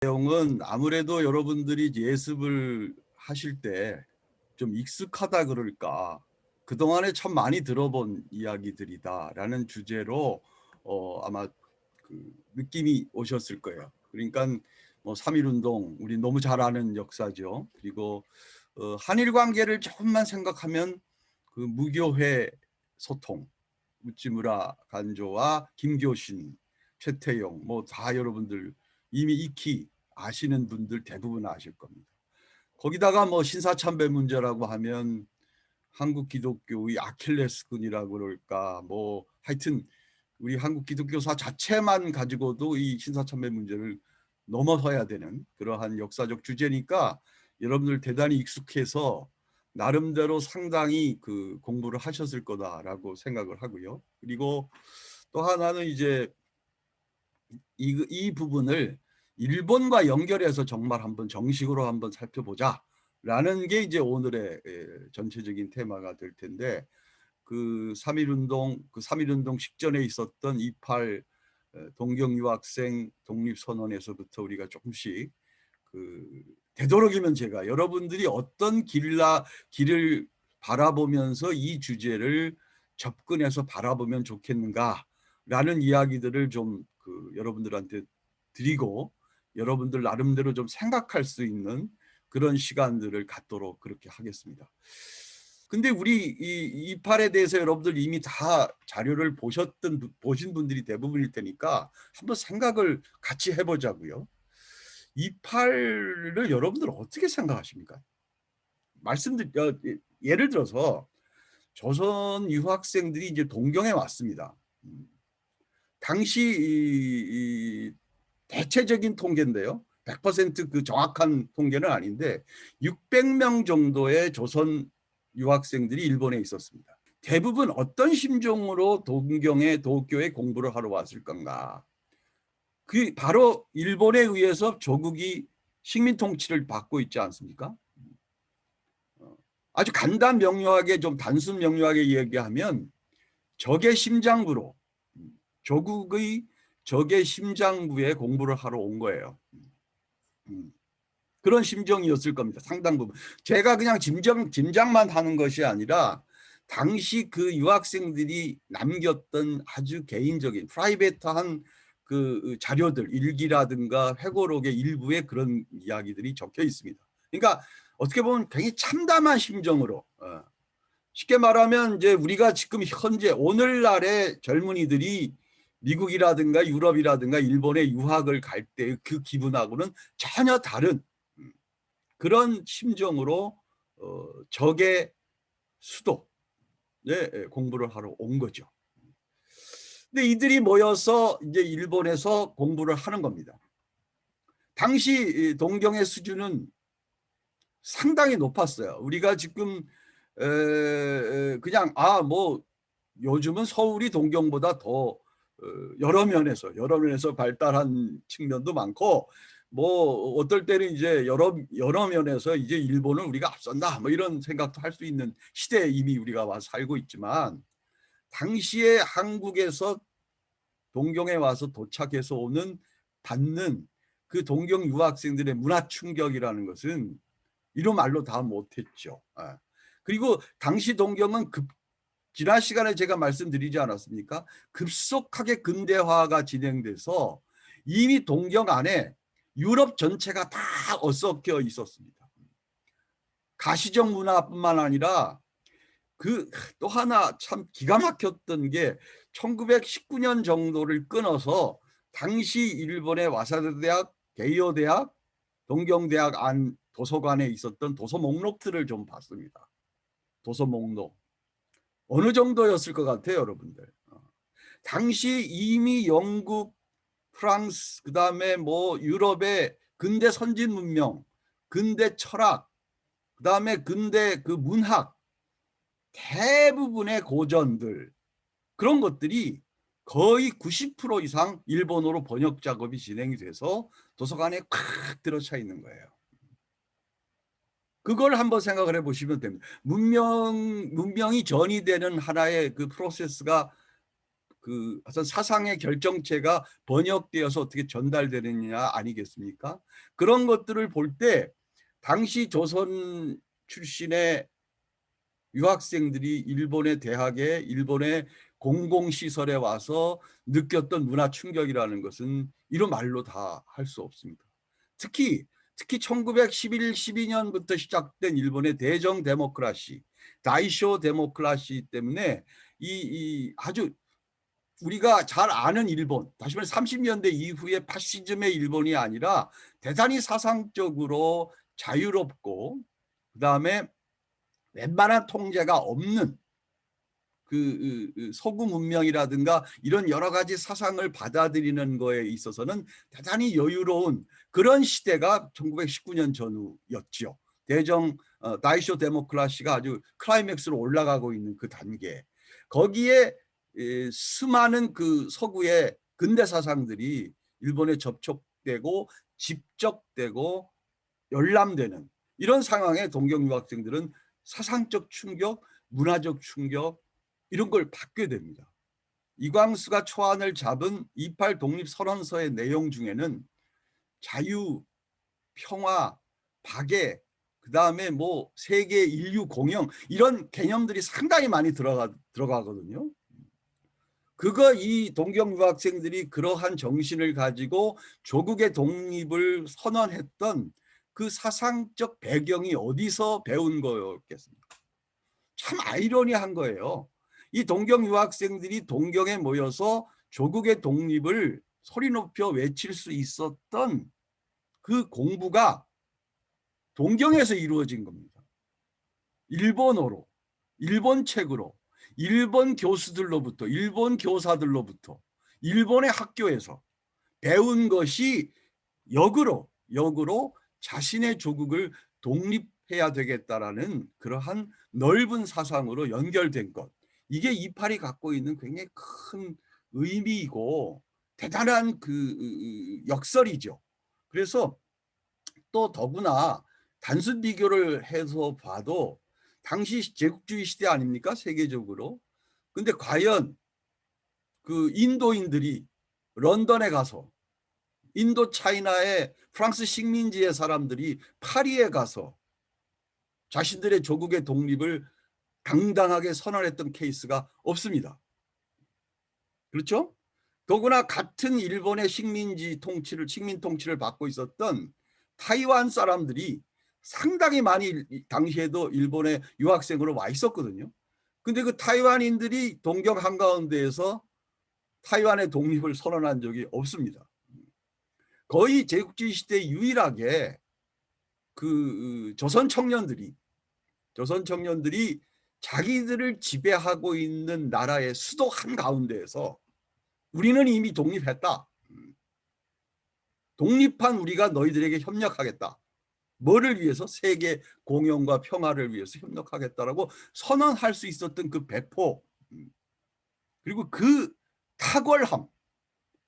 내용은 아무래도 여러분들이 예습을 하실 때 좀 익숙하다 그럴까, 그동안에 참 많이 들어본 이야기들이다라는 주제로 아마 그 느낌이 오셨을 거예요. 그러니까 뭐 3.1운동 우리 너무 잘 아는 역사죠. 그리고 한일 관계를 조금만 생각하면 그 무교회 소통, 우찌무라 간조와 김교신, 최태용 뭐 다 여러분들 이미 익히 아시는 분들 대부분 아실 겁니다. 거기다가 뭐 신사참배 문제라고 하면 한국 기독교의 아킬레스건이라고 그럴까, 뭐 하여튼 우리 한국 기독교사 자체만 가지고도 이 신사참배 문제를 넘어서야 되는 그러한 역사적 주제니까 여러분들 대단히 익숙해서 나름대로 상당히 그 공부를 하셨을 거다라고 생각을 하고요. 그리고 또 하나는 이제 이 부분을 일본과 연결해서 정말 한번 정식으로 한번 살펴보자라는 게 이제 오늘의 전체적인 테마가 될 텐데, 그 3.1운동 직전에 있었던 28 동경 유학생 독립선언에서부터 우리가 조금씩 그 되도록이면 제가 여러분들이 어떤 길을 바라보면서 이 주제를 접근해서 바라보면 좋겠는가라는 이야기들을 좀 그 여러분들한테 드리고 여러분들 나름대로 좀 생각할 수 있는 그런 시간들을 갖도록 그렇게 하겠습니다. 근데 우리 이 28에 대해서 여러분들 이미 다 자료를 보신 분들이 대부분일 테니까 한번 생각을 같이 해보자고요. 28을 여러분들 어떻게 생각하십니까? 예를 들어서 조선 유학생들이 이제 동경에 왔습니다. 당시 대체적인 통계인데요. 100% 정확한 통계는 아닌데 600명 정도의 조선 유학생들이 일본에 있었습니다. 대부분 어떤 심정으로 동경의 도쿄에 공부를 하러 왔을 건가? 그 바로 일본에 의해서 조국이 식민 통치를 받고 있지 않습니까? 아주 간단 명료하게, 좀 단순 명료하게 이야기하면 적의 심장부로, 조국의 적의 심장부에 공부를 하러 온 거예요. 그런 심정이었을 겁니다. 상당 부분. 제가 그냥 짐작만 하는 것이 아니라 당시 그 유학생들이 남겼던 아주 개인적인 프라이베트한 그 자료들, 일기라든가 회고록의 일부에 그런 이야기들이 적혀 있습니다. 그러니까 어떻게 보면 굉장히 참담한 심정으로, 쉽게 말하면 이제 우리가 지금 현재 오늘날의 젊은이들이 미국이라든가 유럽이라든가 일본에 유학을 갈 때 그 기분하고는 전혀 다른 그런 심정으로 적의 수도에 공부를 하러 온 거죠. 근데 이들이 모여서 이제 일본에서 공부를 하는 겁니다. 당시 동경의 수준은 상당히 높았어요. 우리가 지금 그냥 뭐 요즘은 서울이 동경보다 더 여러 면에서 발달한 측면도 많고, 뭐 어떨 때는 이제 여러 면에서 이제 일본을 우리가 앞선다 뭐 이런 생각도 할 수 있는 시대에 이미 우리가 와서 살고 있지만, 당시에 한국에서 동경에 와서 도착해서 받는 그 동경 유학생들의 문화 충격이라는 것은 이런 말로 다 못했죠. 그리고 당시 동경은 지난 시간에 제가 말씀드리지 않았습니까? 급속하게 근대화가 진행돼서 이미 동경 안에 유럽 전체가 다 어섞여 있었습니다. 가시적 문화뿐만 아니라 또 하나 참 기가 막혔던 게 1919년 정도를 끊어서 당시 일본의 와사대 대학, 게이오 대학, 동경대학 안 도서관에 있었던 도서 목록들을 좀 봤습니다. 도서 목록. 어느 정도였을 것 같아요, 여러분들? 당시 이미 영국, 프랑스, 그다음에 뭐 유럽의 근대 선진 문명, 근대 철학, 그다음에 근대 그 문학, 대부분의 고전들, 그런 것들이 거의 90% 이상 일본어로 번역 작업이 진행이 돼서 도서관에 콱 들어차 있는 거예요. 그걸 한번 생각을 해보시면 됩니다. 문명이 전이되는 하나의 그 프로세스가 그 어떤 사상의 결정체가 번역되어서 어떻게 전달되느냐 아니겠습니까? 그런 것들을 볼 때 당시 조선 출신의 유학생들이 일본의 대학에 일본의 공공시설에 와서 느꼈던 문화 충격이라는 것은 이런 말로 다 할 수 없습니다. 특히 1911, 12년부터 시작된 일본의 대정 데모크라시, 다이쇼 데모크라시 때문에 이 아주 우리가 잘 아는 일본, 다시 말해 30년대 이후의 파시즘의 일본이 아니라 대단히 사상적으로 자유롭고 그다음에 웬만한 통제가 없는 그 서구 문명이라든가 이런 여러 가지 사상을 받아들이는 거에 있어서는 대단히 여유로운 그런 시대가 1919년 전후였죠. 대정 다이쇼 데모크라시가 아주 클라이맥스로 올라가고 있는 그 단계. 거기에 수많은 그 서구의 근대 사상들이 일본에 접촉되고 집적되고 열람되는 이런 상황에 동경 유학생들은 사상적 충격, 문화적 충격 이런 걸 받게 됩니다. 이광수가 초안을 잡은 28 독립선언서의 내용 중에는 자유, 평화, 박애, 그다음에 뭐 세계 인류 공영 이런 개념들이 상당히 많이 들어가거든요. 그거 이 동경 유학생들이 그러한 정신을 가지고 조국의 독립을 선언했던 그 사상적 배경이 어디서 배운 거였겠습니까? 참 아이러니한 거예요. 이 동경 유학생들이 동경에 모여서 조국의 독립을 소리 높여 외칠 수 있었던 그 공부가 동경에서 이루어진 겁니다. 일본어로, 일본 책으로, 일본 교수들로부터, 일본 교사들로부터, 일본의 학교에서 배운 것이 역으로 자신의 조국을 독립해야 되겠다라는 그러한 넓은 사상으로 연결된 것. 이게 이팔이 갖고 있는 굉장히 큰 의미이고 대단한 그 역설이죠. 그래서 또 더구나 단순 비교를 해서 봐도 당시 제국주의 시대 아닙니까? 세계적으로. 근데 과연 그 인도인들이 런던에 가서 인도 차이나의 프랑스 식민지의 사람들이 파리에 가서 자신들의 조국의 독립을 당당하게 선언했던 케이스가 없습니다. 그렇죠? 더구나 같은 일본의 식민 통치를 받고 있었던 타이완 사람들이 상당히 많이 당시에도 일본에 유학생으로 와 있었거든요. 근데 그 타이완인들이 동경 한가운데에서 타이완의 독립을 선언한 적이 없습니다. 거의 제국주의 시대 유일하게 그 조선 청년들이 자기들을 지배하고 있는 나라의 수도 한가운데에서 우리는 이미 독립했다. 독립한 우리가 너희들에게 협력하겠다. 뭐를 위해서? 세계 공영과 평화를 위해서 협력하겠다라고 선언할 수 있었던 그 배포 그리고 그 탁월함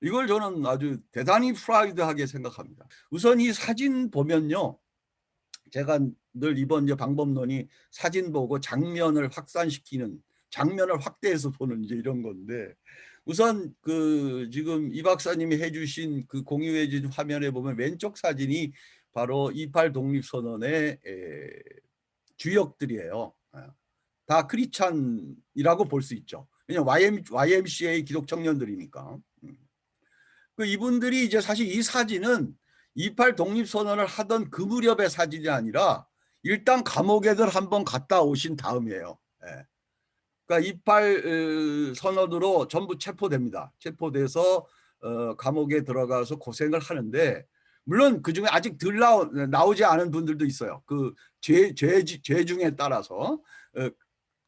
이걸 저는 아주 대단히 프라이드하게 생각합니다. 우선 이 사진 보면요. 제가 늘 이번 이제 방법론이 사진 보고 장면을 확대해서 보는 이제 이런 건데 우선 그 지금 이 박사님이 해주신 그 공유해진 화면에 보면 왼쪽 사진이 바로 28 독립선언의 주역들이에요. 다 크리스찬이라고 볼 수 있죠. 왜냐면 YMCA 기독 청년들이니까. 그 이분들이 이제 사실 이 사진은 28 독립선언을 하던 그 무렵의 사진이 아니라 일단 감옥에들 한번 갔다 오신 다음이에요. 예. 그러니까 28 선언으로 전부 체포됩니다. 체포돼서 감옥에 들어가서 고생을 하는데 물론 그중에 아직 덜 나오지 않은 분들도 있어요. 그 죄 중에 따라서.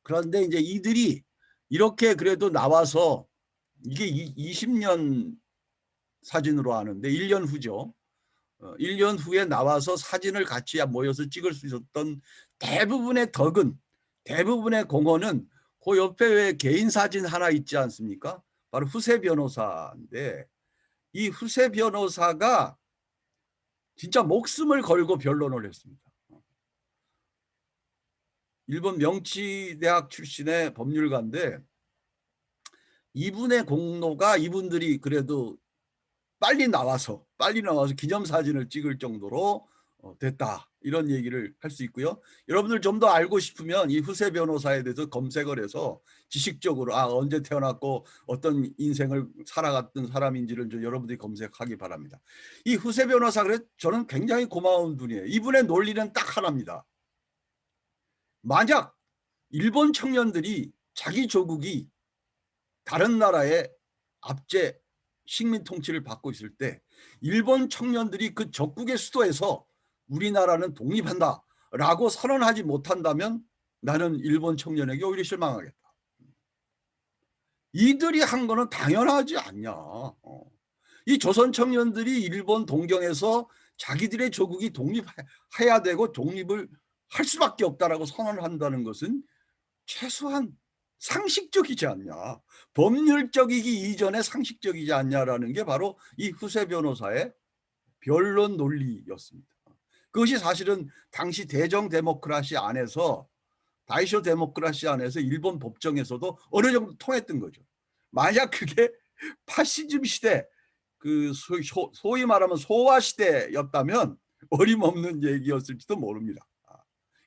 그런데 이제 이들이 이렇게 그래도 나와서 이게 20년 사진으로 하는데 1년 후죠. 1년 후에 나와서 사진을 같이 모여서 찍을 수 있었던 대부분의 덕은 대부분의 공헌은 그 옆에 왜 개인 사진 하나 있지 않습니까? 바로 후세 변호사인데 이 후세 변호사가 진짜 목숨을 걸고 변론을 했습니다. 일본 명치대학 출신의 법률가인데 이분의 공로가 이분들이 그래도 빨리 나와서 기념사진을 찍을 정도로 됐다, 이런 얘기를 할 수 있고요. 여러분들 좀 더 알고 싶으면 이 후세 변호사에 대해서 검색을 해서 지식적으로 언제 태어났고 어떤 인생을 살아갔던 사람인지를 좀 여러분들이 검색하기 바랍니다. 이 후세 변호사, 그래 저는 굉장히 고마운 분이에요. 이분의 논리는 딱 하나입니다. 만약 일본 청년들이 자기 조국이 다른 나라의 압제 식민 통치를 받고 있을 때 일본 청년들이 그 적국의 수도에서 우리나라는 독립한다라고 선언하지 못한다면 나는 일본 청년에게 오히려 실망하겠다. 이들이 한 거는 당연하지 않냐. 이 조선 청년들이 일본 동경에서 자기들의 조국이 독립해야 되고 독립을 할 수밖에 없다라고 선언을 한다는 것은 최소한 상식적이지 않냐, 법률적이기 이전에 상식적이지 않냐라는 게 바로 이 후세 변호사의 변론 논리였습니다. 그것이 사실은 당시 대정 데모크라시 안에서, 다이쇼 데모크라시 안에서 일본 법정에서도 어느 정도 통했던 거죠. 만약 그게 파시즘 시대, 그 소위 말하면 소화 시대였다면 어림없는 얘기였을지도 모릅니다.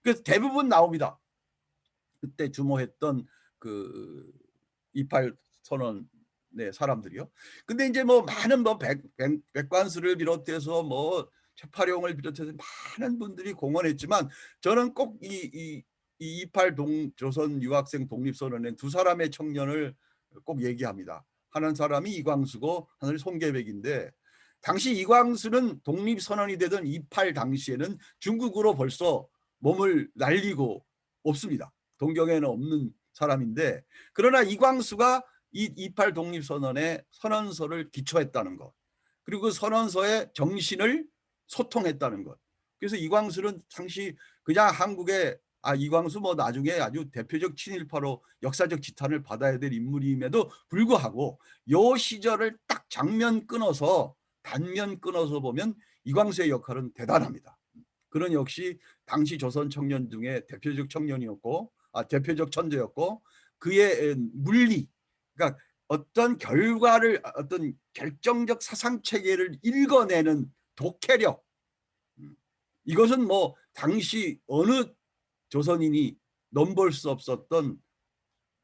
그래서 대부분 나옵니다. 그때 주모했던 그 28 선언의 사람들이요. 근데 이제 뭐 많은 백관수를 비롯해서 뭐 최파룡을 비롯해서 많은 분들이 공헌했지만 저는 꼭 이 28 조선 유학생 독립선언의 두 사람의 청년을 꼭 얘기합니다. 하는 사람이 이광수고 하나는 송계백인데, 당시 이광수는 독립선언이 되던 28 당시에는 중국으로 벌써 몸을 날리고 없습니다. 동경에는 없는 사람인데, 그러나 이광수가 이 28 독립선언의 선언서를 기초했다는 것, 그리고 그 선언서의 정신을 소통했다는 것. 그래서 이광수는 당시 그냥 한국의 이광수 뭐 나중에 아주 대표적 친일파로 역사적 지탄을 받아야 될 인물임에도 불구하고 요 시절을 딱 단면 끊어서 보면 이광수의 역할은 대단합니다. 그런 역시 당시 조선 청년 중에 대표적 청년이었고, 대표적 천재였고, 그의 물리, 그러니까 어떤 결과를, 어떤 결정적 사상 체계를 읽어내는 독해력, 이것은 뭐 당시 어느 조선인이 넘볼 수 없었던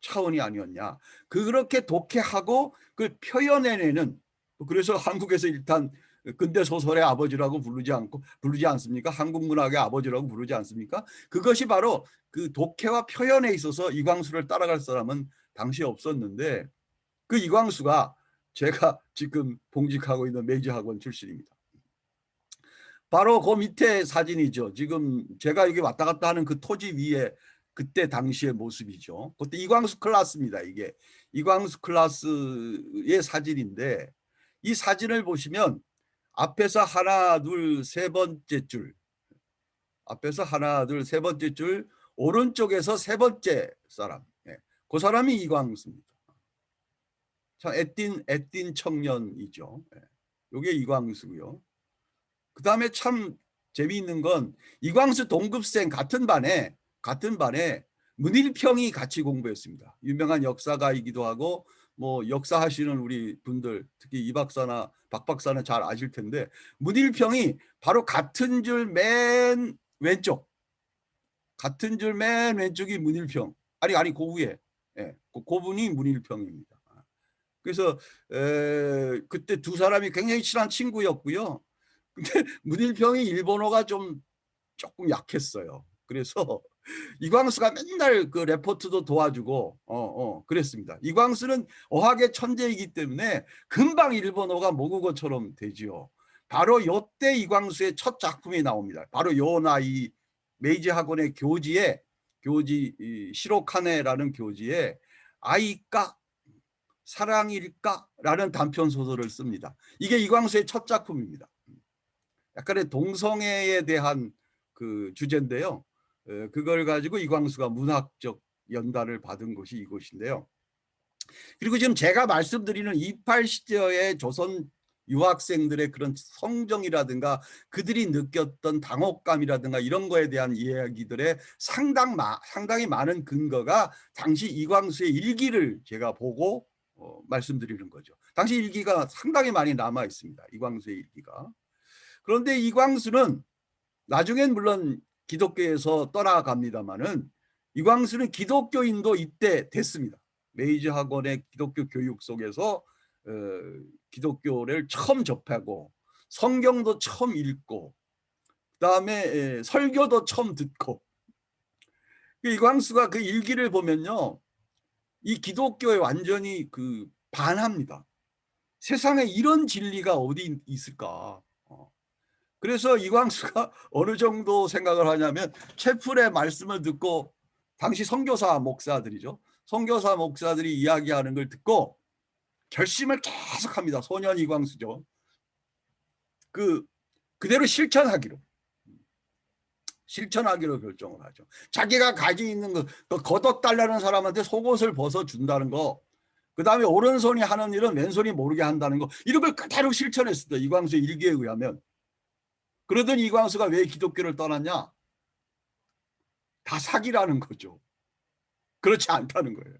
차원이 아니었냐. 그렇게 독해하고 그걸 표현해내는, 그래서 한국에서 일단 근대 소설의 아버지라고 부르지 않습니까? 한국 문학의 아버지라고 부르지 않습니까? 그것이 바로 그 독해와 표현에 있어서 이광수를 따라갈 사람은 당시에 없었는데, 그 이광수가 제가 지금 봉직하고 있는 메이저학원 출신입니다. 바로 그 밑에 사진이죠. 지금 제가 여기 왔다 갔다 하는 그 토지 위에 그때 당시의 모습이죠. 그때 이광수 클라스입니다. 이게 이광수 클라스의 사진인데, 이 사진을 보시면 앞에서 하나, 둘, 세 번째 줄, 오른쪽에서 세 번째 사람, 그 사람이 이광수입니다. 참 애띤 청년이죠. 이게 이광수고요. 그 다음에 참 재미있는 건 이광수 동급생 같은 반에 문일평이 같이 공부했습니다. 유명한 역사가이기도 하고 뭐 역사하시는 우리 분들, 특히 이 박사나 박 박사는 잘 아실 텐데, 문일평이 바로 같은 줄 맨 왼쪽이 문일평, 아니 그 위에, 그분이 문일평입니다. 그래서 그때 두 사람이 굉장히 친한 친구였고요. 근데 문일평이 일본어가 조금 약했어요. 그래서 이광수가 맨날 그 레포트도 도와주고 그랬습니다. 이광수는 어학의 천재이기 때문에 금방 일본어가 모국어처럼 되지요. 바로 요때 이광수의 첫 작품이 나옵니다. 바로 요 나이 메이지 학원의 교지 시로카네라는 교지에 아이까 사랑일까? 라는 단편 소설을 씁니다. 이게 이광수의 첫 작품입니다. 약간의 동성애에 대한 그 주제인데요. 그걸 가지고 이광수가 문학적 연단을 받은 곳이 이곳인데요. 그리고 지금 제가 말씀드리는 28 시대의 조선 유학생들의 그런 성정이라든가 그들이 느꼈던 당혹감이라든가 이런 거에 대한 이야기들의 상당히 많은 근거가 당시 이광수의 일기를 제가 보고 말씀드리는 거죠. 당시 일기가 상당히 많이 남아 있습니다. 이광수의 일기가. 그런데 이광수는 나중엔 물론 기독교에서 떠나갑니다마는 이광수는 기독교인도 이때 됐습니다. 메이지 학원의 기독교 교육 속에서 기독교를 처음 접하고 성경도 처음 읽고 그다음에 설교도 처음 듣고 이광수가 그 일기를 보면요. 이 기독교에 완전히 반합니다. 세상에 이런 진리가 어디 있을까? 그래서 이광수가 어느 정도 생각을 하냐면 채플의 말씀을 듣고 당시 선교사 목사들이죠. 선교사 목사들이 이야기하는 걸 듣고 결심을 계속합니다. 소년 이광수죠. 그대로 실천하기로 결정을 하죠. 자기가 가지고 있는 거둬달라는 사람한테 속옷을 벗어준다는 거, 그 다음에 오른손이 하는 일은 왼손이 모르게 한다는 거, 이런 걸 그대로 실천했습니다. 이광수의 일기에 의하면. 그러더니 이광수가 왜 기독교를 떠났냐? 다 사기라는 거죠. 그렇지 않다는 거예요.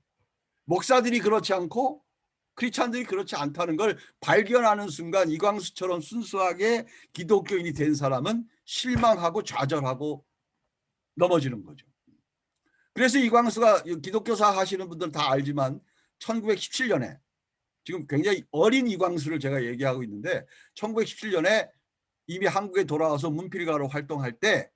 목사들이 그렇지 않고 크리스찬들이 그렇지 않다는 걸 발견하는 순간 이광수처럼 순수하게 기독교인이 된 사람은 실망하고 좌절하고 넘어지는 거죠. 그래서 이광수가 기독교사 하시는 분들 다 알지만 1917년에 지금 굉장히 어린 이광수를 제가 얘기하고 있는데 1917년에 이미 한국에 돌아와서 문필가로 활동할 때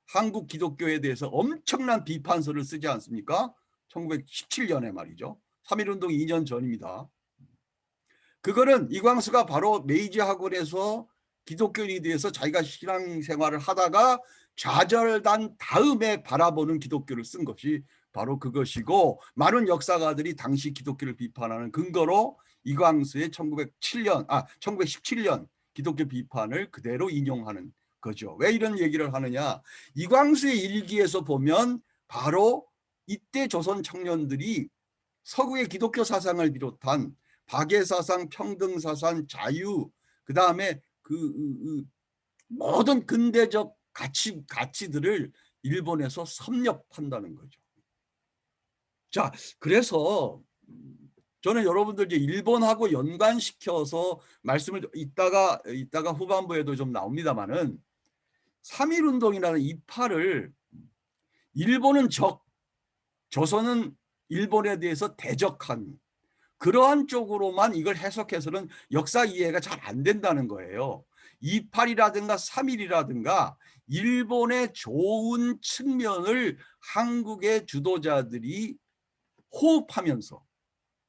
한국 기독교에 대해서 엄청난 비판서를 쓰지 않습니까? 1917년에 말이죠. 3.1운동 2년 전입니다. 그거는 이광수가 바로 메이지 학원에서 기독교인에 대해서 자기가 신앙생활을 하다가 좌절단 다음에 바라보는 기독교를 쓴 것이 바로 그것이고, 많은 역사가들이 당시 기독교를 비판하는 근거로 이광수의 1917년 기독교 비판을 그대로 인용하는 거죠. 왜 이런 얘기를 하느냐? 이광수의 일기에서 보면 바로 이때 조선 청년들이 서구의 기독교 사상을 비롯한 박애사상, 평등사상, 자유, 그 다음에 모든 근대적 가치들을 일본에서 섭렵한다는 거죠. 자, 그래서 저는 여러분들 이제 일본하고 연관시켜서 말씀을 이따가 후반부에도 좀 나옵니다만은 3.1운동이라는 이파를 일본은 조선은 일본에 대해서 대적한 그러한 쪽으로만 이걸 해석해서는 역사 이해가 잘 안 된다는 거예요. 28이라든가 3.1이라든가 일본의 좋은 측면을 한국의 주도자들이 호흡하면서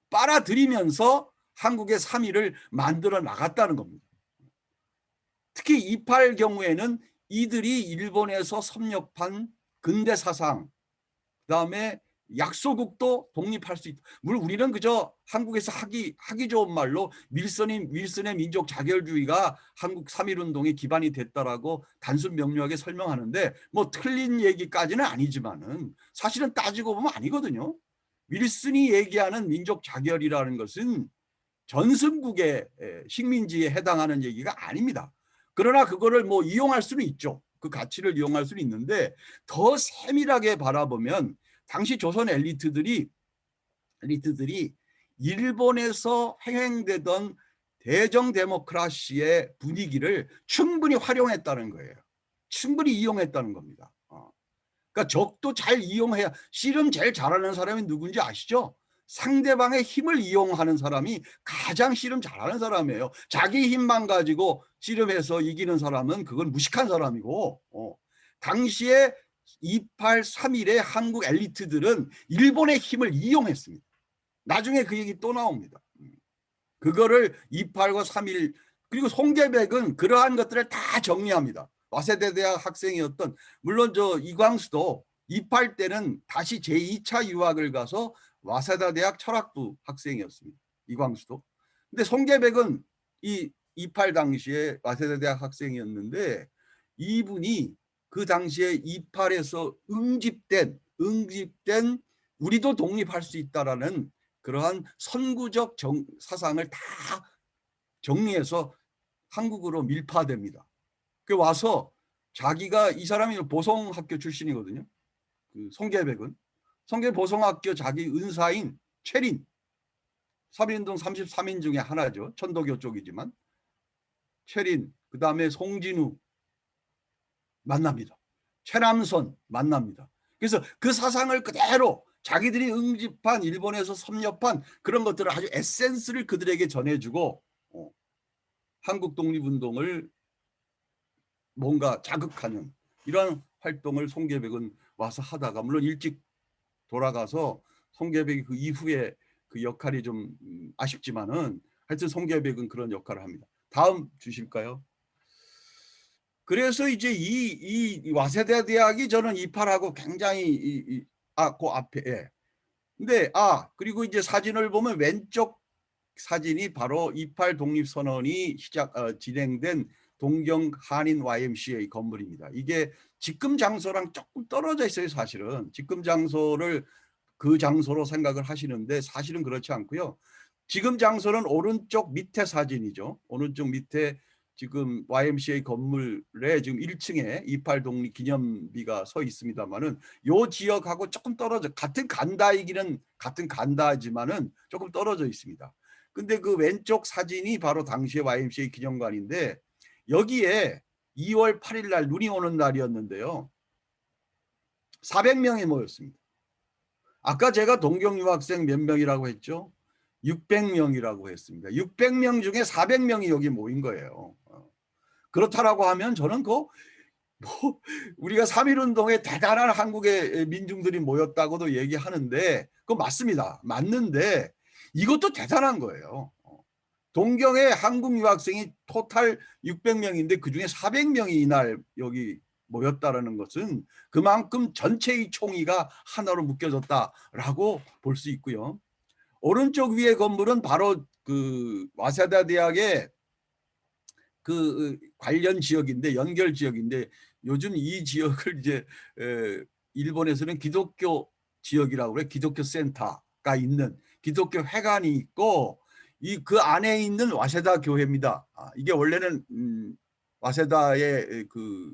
빨아들이면서 한국의 3.1을 만들어 나갔다는 겁니다. 특히 28 경우에는 이들이 일본에서 섭렵한 근대 사상, 그다음에 약소국도 독립할 수 있다. 물론 우리는 그저 한국에서 하기 좋은 말로 윌슨의 민족 자결주의가 한국 3.1운동의 기반이 됐다라고 단순 명료하게 설명하는데 뭐 틀린 얘기까지는 아니지만은 사실은 따지고 보면 아니거든요. 윌슨이 얘기하는 민족 자결이라는 것은 전승국의 식민지에 해당하는 얘기가 아닙니다. 그러나 그거를 뭐 이용할 수는 있죠. 그 가치를 이용할 수는 있는데 더 세밀하게 바라보면 당시 조선 엘리트들이 일본에서 행행되던 대정 데모크라시의 분위기를 충분히 활용했다는 거예요. 충분히 이용했다는 겁니다. 그러니까 적도 잘 이용해야, 씨름 제일 잘하는 사람이 누군지 아시죠? 상대방의 힘을 이용하는 사람이 가장 씨름 잘하는 사람이에요. 자기 힘만 가지고 씨름해서 이기는 사람은 그건 무식한 사람이고, 당시에 28, 3.1의 한국 엘리트들은 일본의 힘을 이용했습니다. 나중에 그 얘기 또 나옵니다. 그거를 28과 3.1, 그리고 송계백은 그러한 것들을 다 정리합니다. 와세대 대학 학생이었던, 물론 이광수도 28 때는 다시 제2차 유학을 가서 와세다 대학 철학부 학생이었습니다. 이광수도. 근데 송계백은 이 28 당시에 와세다 대학 학생이었는데 이분이 그 당시에 28에서 응집된 우리도 독립할 수 있다라는 그러한 선구적 사상을 다 정리해서 한국으로 밀파됩니다. 그 와서 자기가, 이 사람이 보성학교 출신이거든요. 그 송계백은 송계 보성학교 자기 은사인 최린, 3.1운동 33인 중에 하나죠. 천도교 쪽이지만. 최린, 그 다음에 송진우 만납니다. 최남선 만납니다. 그래서 그 사상을 그대로 자기들이 응집한 일본에서 섭렵한 그런 것들을 아주 에센스를 그들에게 전해주고 한국 독립운동을 뭔가 자극하는 이런 활동을 송계백은 와서 하다가, 물론 일찍 돌아가서 송계백이 그 이후에 그 역할이 좀 아쉽지만은 하여튼 송계백은 그런 역할을 합니다. 다음 주실까요? 그래서 이제 이 와세다 대학이 저는 이팔하고 굉장히 그 앞에. 예. 근데 그리고 이제 사진을 보면 왼쪽 사진이 바로 28 독립선언이 진행된 동경 한인 YMCA 건물입니다. 이게 지금 장소랑 조금 떨어져 있어요. 사실은 지금 장소를 그 장소로 생각을 하시는데 사실은 그렇지 않고요. 지금 장소는 오른쪽 밑에 사진이죠. 오른쪽 밑에 지금 YMCA 건물에 지금 1층에 28 독립 기념비가 서 있습니다만은 요 지역하고 조금 떨어져, 같은 간다이기는 같은 간다지만은 조금 떨어져 있습니다. 근데 그 왼쪽 사진이 바로 당시의 YMCA 기념관인데, 여기에 2월 8일 날 눈이 오는 날이었는데요. 400명이 모였습니다. 아까 제가 동경 유학생 몇 명이라고 했죠? 600명이라고 했습니다. 600명 중에 400명이 여기 모인 거예요. 그렇다라고 하면 저는 우리가 3.1운동에 대단한 한국의 민중들이 모였다고도 얘기하는데 그거 맞습니다. 맞는데 이것도 대단한 거예요. 동경의 한국 유학생이 토탈 600명인데 그중에 400명이 이날 여기 모였다라는 것은 그만큼 전체의 총의가 하나로 묶여졌다라고 볼 수 있고요. 오른쪽 위에 건물은 바로 그 와세다 대학의 그 관련 지역인데, 연결 지역인데, 요즘 이 지역을 이제 일본에서는 기독교 지역이라고 그래. 기독교 센터가 있는 기독교 회관이 있고 그 안에 있는 와세다 교회입니다. 이게 원래는 와세다의 그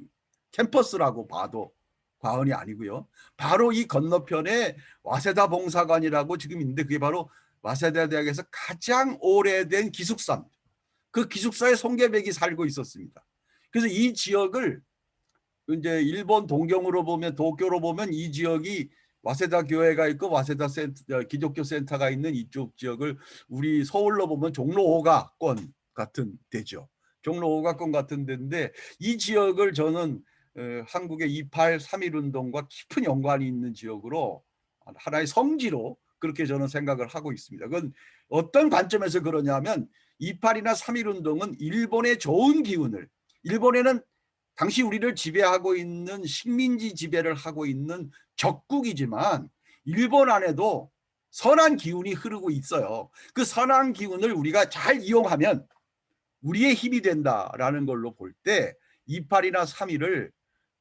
캠퍼스라고 봐도 과언이 아니고요. 바로 이 건너편에 와세다 봉사관이라고 지금 있는데 그게 바로 와세다 대학에서 가장 오래된 기숙사입니다. 그 기숙사에 송계백이 살고 있었습니다. 그래서 이 지역을 이제 일본 동경으로 보면, 도쿄로 보면 이 지역이 와세다 교회가 있고 와세다 기독교 센터가 있는 이쪽 지역을 우리 서울로 보면 종로 5가권 같은 데죠. 종로 5가권 같은 데인데 이 지역을 저는 한국의 28, 3.1운동과 깊은 연관이 있는 지역으로, 하나의 성지로 그렇게 저는 생각을 하고 있습니다. 그건 어떤 관점에서 그러냐면 28이나 3.1운동은 일본의 좋은 기운을, 일본에는 당시 우리를 지배하고 있는 식민지 지배를 하고 있는 적국이지만 일본 안에도 선한 기운이 흐르고 있어요. 그 선한 기운을 우리가 잘 이용하면 우리의 힘이 된다라는 걸로 볼 때 28이나 3.1을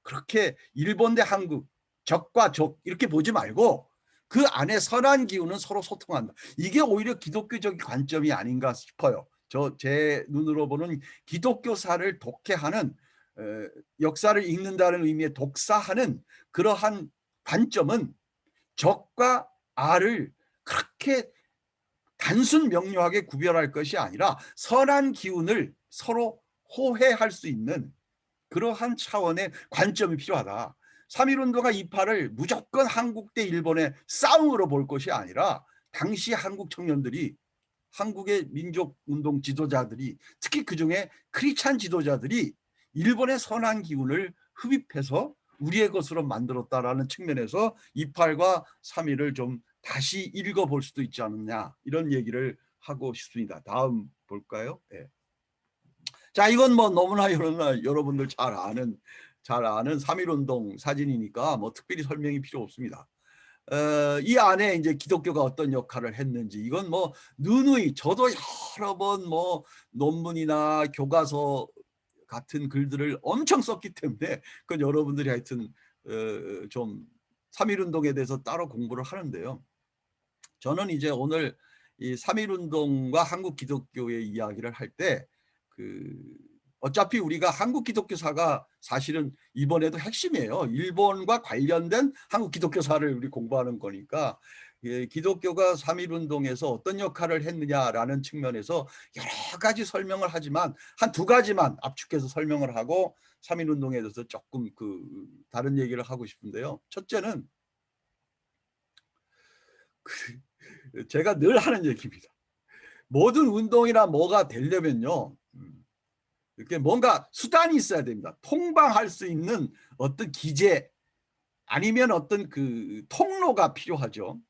그렇게 일본 대 한국, 적과 적 이렇게 보지 말고 그 안에 선한 기운은 서로 소통한다. 이게 오히려 기독교적 관점이 아닌가 싶어요. 제 눈으로 보는 기독교사를 독해하는, 역사를 읽는다는 의미의 독사하는 그러한 관점은 적과 아를 그렇게 단순 명료하게 구별할 것이 아니라 선한 기운을 서로 호해할 수 있는 그러한 차원의 관점이 필요하다. 3.1운동과 28을 무조건 한국 대 일본의 싸움으로 볼 것이 아니라 당시 한국 청년들이, 한국의 민족운동 지도자들이, 특히 그중에 크리스찬 지도자들이 일본의 선한 기운을 흡입해서 우리의 것으로 만들었다라는 측면에서 28과 3.1을 좀 다시 읽어볼 수도 있지 않느냐, 이런 얘기를 하고 싶습니다. 다음 볼까요? 네. 자, 이건 뭐 너무나 여러분들 잘 아는 3.1운동 사진이니까 뭐 특별히 설명이 필요 없습니다. 이 안에 이제 기독교가 어떤 역할을 했는지 이건 뭐 누누이 저도 여러 번 뭐 논문이나 교과서 같은 글들을 엄청 썼기 때문에 그건 여러분들이 하여튼 좀 3.1운동에 대해서 따로 공부를 하는데요. 저는 이제 오늘 이 3.1운동과 한국 기독교의 이야기를 할 때 어차피 우리가 한국 기독교사가 사실은 이번에도 핵심이에요. 일본과 관련된 한국 기독교사를 우리 공부하는 거니까 기독교가 3.1운동에서 어떤 역할을 했느냐라는 측면에서 여러 가지 설명을 하지만 한 두 가지만 압축해서 설명을 하고 3.1운동에 대해서 조금 다른 얘기를 하고 싶은데요. 첫째는 제가 늘 하는 얘기입니다. 모든 운동이나 뭐가 되려면요, 이렇게 뭔가 수단이 있어야 됩니다. 통방할 수 있는 어떤 기제 아니면 어떤 통로가 필요하죠.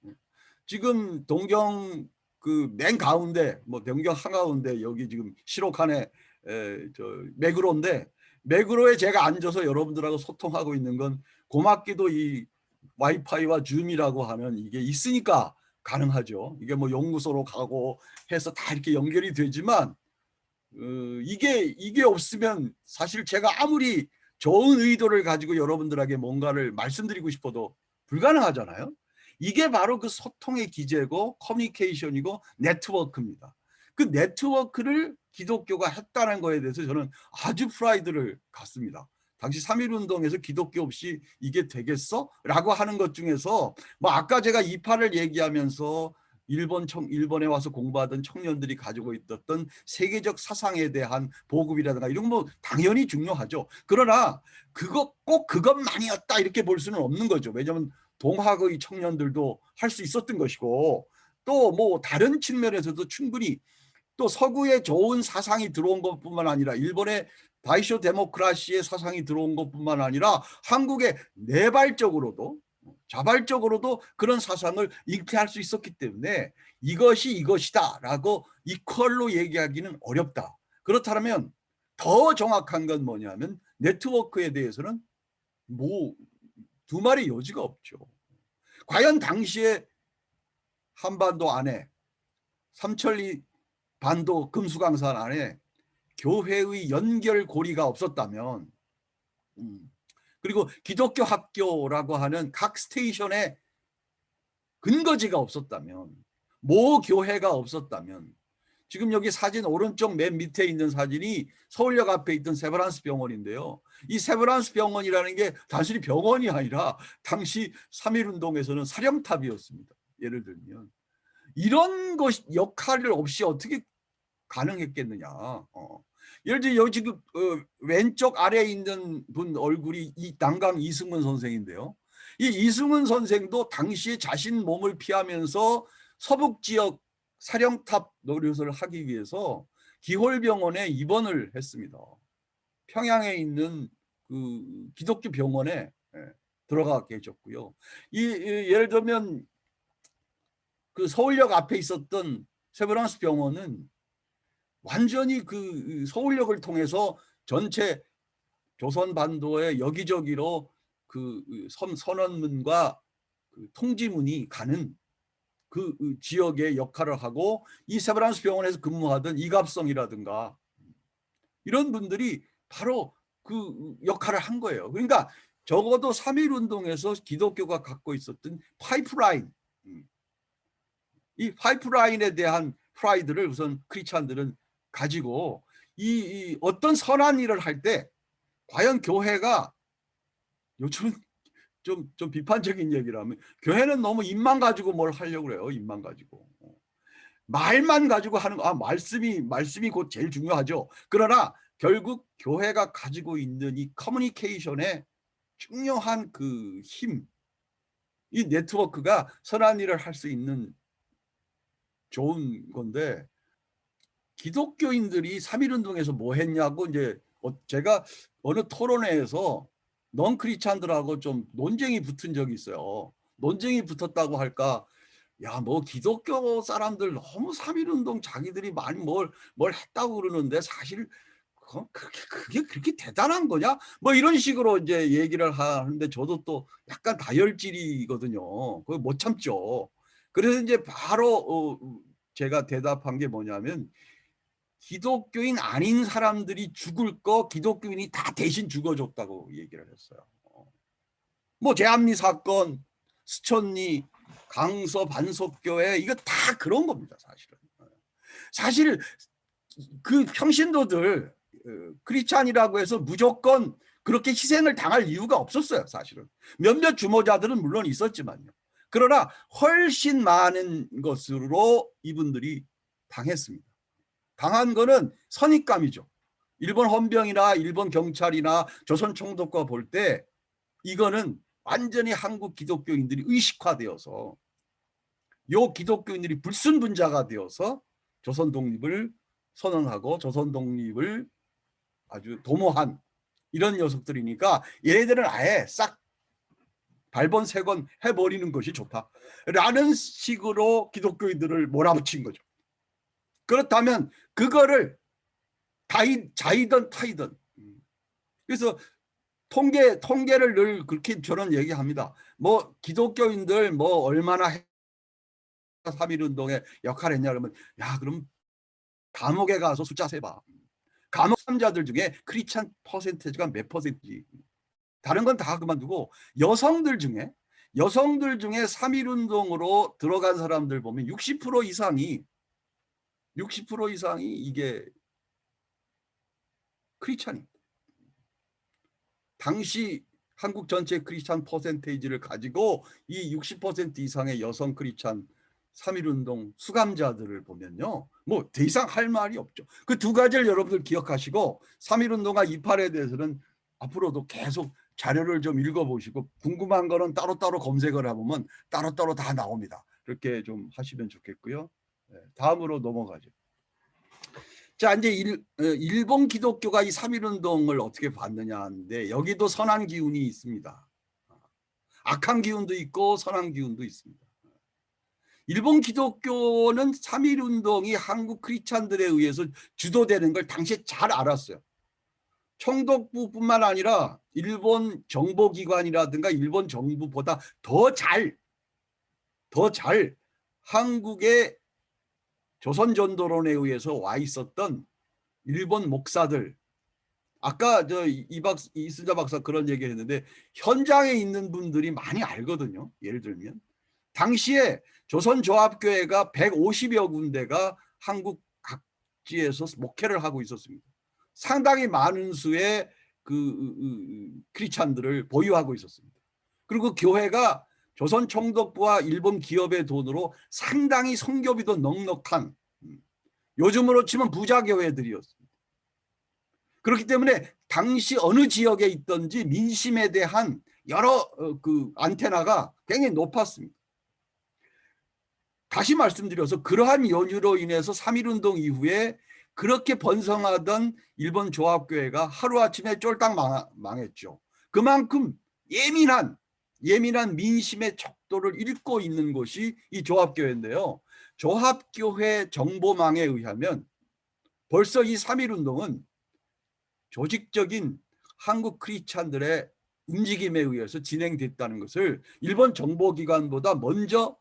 지금 동경 맨 가운데, 뭐 동경 한가운데 여기 지금 시로칸에 매그로인데, 매그로에 제가 앉아서 여러분들하고 소통하고 있는 건 고맙게도 이 와이파이와 줌이라고 하는 이게 있으니까 가능하죠. 이게 뭐 연구소로 가고 해서 다 이렇게 연결이 되지만 이게 없으면 사실 제가 아무리 좋은 의도를 가지고 여러분들에게 뭔가를 말씀드리고 싶어도 불가능하잖아요. 이게 바로 그 소통의 기제고 커뮤니케이션이고 네트워크입니다. 그 네트워크를 기독교가 했다는 거에 대해서 저는 아주 프라이드를 갖습니다. 당시 3.1운동에서 기독교 없이 이게 되겠어? 라고 하는 것 중에서 뭐 아까 제가 이파를 얘기하면서 일본에 와서 공부하던 청년들이 가지고 있었던 세계적 사상에 대한 보급이라든가 이런 거 뭐 당연히 중요하죠. 그러나 꼭 그것만이었다 이렇게 볼 수는 없는 거죠. 왜냐하면 동학의 청년들도 할 수 있었던 것이고 또 뭐 다른 측면에서도 충분히 또 서구의 좋은 사상이 들어온 것뿐만 아니라 일본의 다이쇼 데모크라시의 사상이 들어온 것뿐만 아니라 한국의 내발적으로도 자발적으로도 그런 사상을 잉태할 수 있었기 때문에 이것이 이것이다라고 이퀄로 얘기하기는 어렵다. 그렇다면 더 정확한 건 뭐냐면 네트워크에 대해서는 뭐 두말의 여지가 없죠. 과연 당시에 한반도 안에 삼천리 반도 금수강산 안에 교회의 연결고리가 없었다면 그리고 기독교 학교라고 하는 각 스테이션에 근거지가 없었다면 모 교회가 없었다면 지금 여기 사진 오른쪽 맨 밑에 있는 사진이 서울역 앞에 있던 세브란스 병원인데요. 이 세브란스 병원이라는 게 단순히 병원이 아니라 당시 3.1운동에서는 사령탑이었습니다. 예를 들면 이런 것 역할을 없이 어떻게 가능했겠느냐. 예를 들어 여기 지금 왼쪽 아래에 있는 분 얼굴이 이 난강 이승문 선생인데요. 이 이승문 선생도 당시에 자신 몸을 피하면서 서북 지역 사령탑 노릇을 하기 위해서 기홀병원에 입원을 했습니다. 평양에 있는 기독교 병원에 들어가 계셨고요. 예를 들면 서울역 앞에 있었던 세브란스 병원은 완전히 서울역을 통해서 전체 조선반도의 여기저기로 선언문과 통지문이 가는 지역의 역할을 하고 이 세브란스 병원에서 근무하던 이갑성이라든가 이런 분들이 바로 그 역할을 한 거예요. 그러니까 적어도 3.1운동에서 기독교가 갖고 있었던 파이프라인, 이 파이프라인에 대한 프라이드를 우선 크리스찬들은 가지고 이 어떤 선한 일을 할 때 과연 교회가 요즘은 좀 비판적인 얘기를 하면 교회는 너무 입만 가지고 뭘 하려고 그래요. 입만 가지고. 말만 가지고 하는 거. 말씀이 곧 제일 중요하죠. 그러나 결국 교회가 가지고 있는 이 커뮤니케이션의 중요한 힘, 이 네트워크가 선한 일을 할 수 있는 좋은 건데 기독교인들이 3.1운동에서 뭐 했냐고 이제 제가 어느 토론회에서 넌 크리스찬들하고 좀 논쟁이 붙은 적이 있어요. 논쟁이 붙었다고 할까? 야, 뭐 기독교 사람들 너무 3.1운동 자기들이 많이 뭘 했다고 그러는데 사실 그게 그렇게 대단한 거냐? 뭐 이런 식으로 이제 얘기를 하는데 저도 또 약간 다혈질이거든요. 그걸 못 참죠. 그래서 이제 바로 제가 대답한 게 뭐냐면 기독교인 아닌 사람들이 죽을 거 기독교인이 다 대신 죽어줬다고 얘기를 했어요. 뭐 제암리 사건, 스천리, 강서 반석교회 이거 다 그런 겁니다. 사실 그 평신도들 크리스찬이라고 해서 무조건 그렇게 희생을 당할 이유가 없었어요. 사실은 몇몇 주모자들은 물론 있었지만요. 그러나 훨씬 많은 것으로 이분들이 당했습니다. 당한 거는 선입감이죠. 일본 헌병이나 일본 경찰이나 조선 총독과 볼 때 이거는 완전히 한국 기독교인들이 의식화되어서 요 기독교인들이 불순분자가 되어서 조선 독립을 선언하고 조선 독립을 아주 도모한 이런 녀석들이니까 얘네들은 아예 싹 발본색원 해버리는 것이 좋다라는 식으로 기독교인들을 몰아붙인 거죠. 그렇다면 그거를 자이든 타이든, 그래서 통계를 늘 그렇게 저는 얘기합니다. 뭐 기독교인들 뭐 얼마나 3.1운동에 역할을 했냐 그러면, 야 그럼 감옥에 가서 숫자 세봐. 감옥 참자들 중에 크리스찬 퍼센테이지가 몇 퍼센트지. 다른 건 다 그만두고 여성들 중에 3.1운동으로 들어간 사람들 보면 60% 이상이 이게 크리스찬입니다. 당시 한국 전체 크리스찬 퍼센테이지를 가지고 이 60% 이상의 여성 크리스찬 3.1운동 수감자들을 보면요, 뭐 더 이상 할 말이 없죠. 그 두 가지를 여러분들 기억하시고 3.1운동과 2.8에 대해서는 앞으로도 계속 자료를 좀 읽어보시고 궁금한 거는 따로따로 검색을 해보면 따로따로 다 나옵니다. 그렇게 좀 하시면 좋겠고요. 다음으로 넘어가죠. 자, 이제 일본 기독교가 이 3.1운동을 어떻게 봤느냐 하는데, 여기도 선한 기운이 있습니다. 악한 기운도 있고 선한 기운도 있습니다. 일본 기독교는 3.1운동이 한국 크리스찬들에 의해서 주도되는 걸 당시에 잘 알았어요. 총독부뿐만 아니라 일본 정보기관이라든가 일본 정부보다 더 잘 한국의 조선전도론에 의해서 와 있었던 일본 목사들, 아까 이순자 박사 그런 얘기를 했는데 현장에 있는 분들이 많이 알거든요. 예를 들면 당시에 조선조합교회가 150여 군데가 한국 각지에서 목회를 하고 있었습니다. 상당히 많은 수의 그 크리스찬들을 보유하고 있었습니다. 그리고 교회가 조선 총독부와 일본 기업의 돈으로 상당히 선교비도 넉넉한, 요즘으로 치면 부자 교회들이었습니다. 그렇기 때문에 당시 어느 지역에 있든지 민심에 대한 여러 그 안테나가 굉장히 높았습니다. 다시 말씀드려서 그러한 연유로 인해서 3.1운동 이후에 그렇게 번성하던 일본 조합교회가 하루아침에 쫄딱 망했죠. 그만큼 예민한 민심의 척도를 읽고 있는 것이 이 조합교회인데요. 조합교회 정보망에 의하면 벌써 이 3.1운동은 조직적인 한국 크리스찬들의 움직임에 의해서 진행됐다는 것을 일본 정보기관보다 먼저